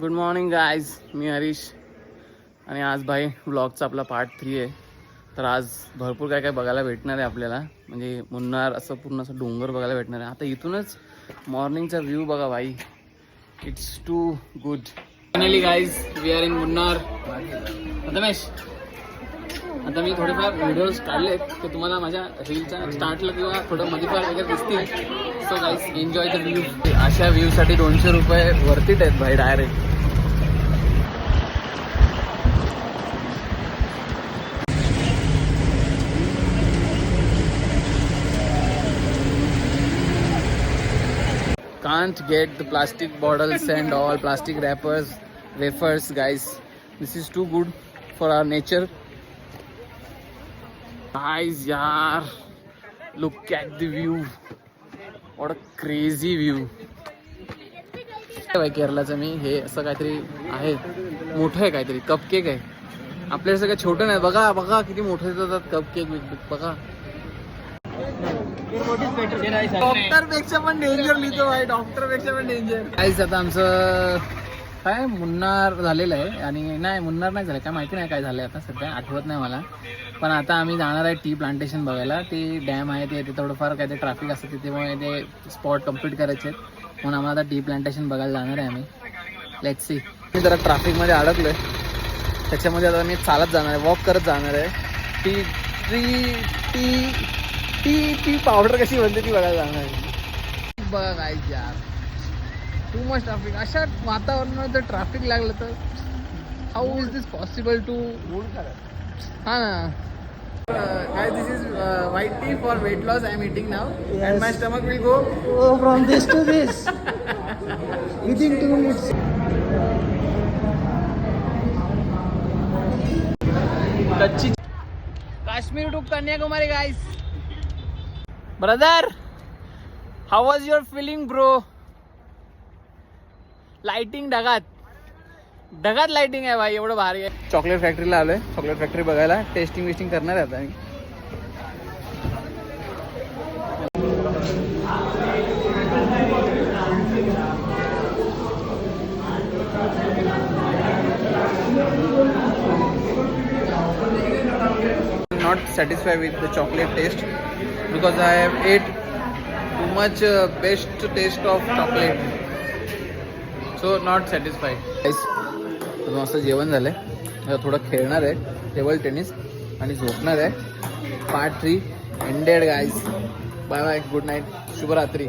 Good morning guys, मी हरीश आणि आज भाई व्लॉगचा आपला पार्ट 3 आहे. तर आज भरपूर काय काय बघायला भेटणार आहे आपल्याला. म्हणजे मुन्नार असं पूर्ण असं डोंगर बघायला भेटणार आहे. आता इथूनच मॉर्निंगचा व्ह्यू बघा भाई, it's too good. Finally guys we are in Munnar. Ramesh, आता मी थोडेफार व्हिडिओज काढले तर तुम्हाला माझ्या रीलच्या स्टार्टला किंवा थोडं मध्येफार वगैरे दिसतील. So guys enjoy the view. अशा व्ह्यूसाठी 200 रुपये वरतीच आहेत भाई direct. Can't get the plastic bottles and all plastic wrappers, wafers, guys. This is too good for our nature. Guys, yaar, look at the view. What a crazy view. केरलाचं मी हे असं काहीतरी आहे, मोठं आहे काहीतरी, कपकेक आहे. आपल्या सगळं छोटं नाही. बघा बघा किती मोठे येतात कपकेक बघा. डॉक्टर पेक्षा पण डेंजर लिहितो भाई, डॉक्टर पेक्षा पण डेंजर. काहीच आता आमचं काय मुन्नार झालेलं आहे. आणि नाही, मुन्नार नाही झालं, काय माहिती नाही काय झालंय आता, सध्या आठवत नाही मला. पण आता आम्ही जाणार आहे टी प्लांटेशन बघायला. ते डॅम आहे ते थोडंफार काय ते ट्रॅफिक असतं तिथे, ते स्पॉट कम्प्लीट करायचे आहेत. म्हणून आम्हाला आता टी प्लांटेशन बघायला जाणार आहे आम्ही. Let's see. मी जरा ट्रॅफिकमध्ये अडकलोय, त्याच्यामध्ये आता मी चालत जाणार आहे, वॉक करत जाणार आहे. T T T T tea powder कशी बनते ती बघायला जाणार आहे. बघा काय यार, टू मच ट्रॅफिक. अशा वातावरणात जर ट्रॅफिक लागलं तर how is this possible to. हा ना. Guys, this is white tea for weight loss. I am eating now, yes. And my stomach will go from this to this within 2 minutes. कच्ची Kashmir to Kanyakumari guys. Brother, how was your feeling bro? Lighting ढगात lighting आहे भाई, एवढं भारी आहे. Chocolate फॅक्टरीला आलोय, chocolate factory बघायला. टेस्टिंग करणार आहे आता मी. Not satisfied with the chocolate taste because I have ate too much best taste of chocolate, so not satisfied. Guys, मस्त जेवण झालंय. आता थोडं खेळणार आहे टेबल टेनिस आणि झोपणार आहे. Part 3 ended guys. Bye bye, good night, शुभरात्री.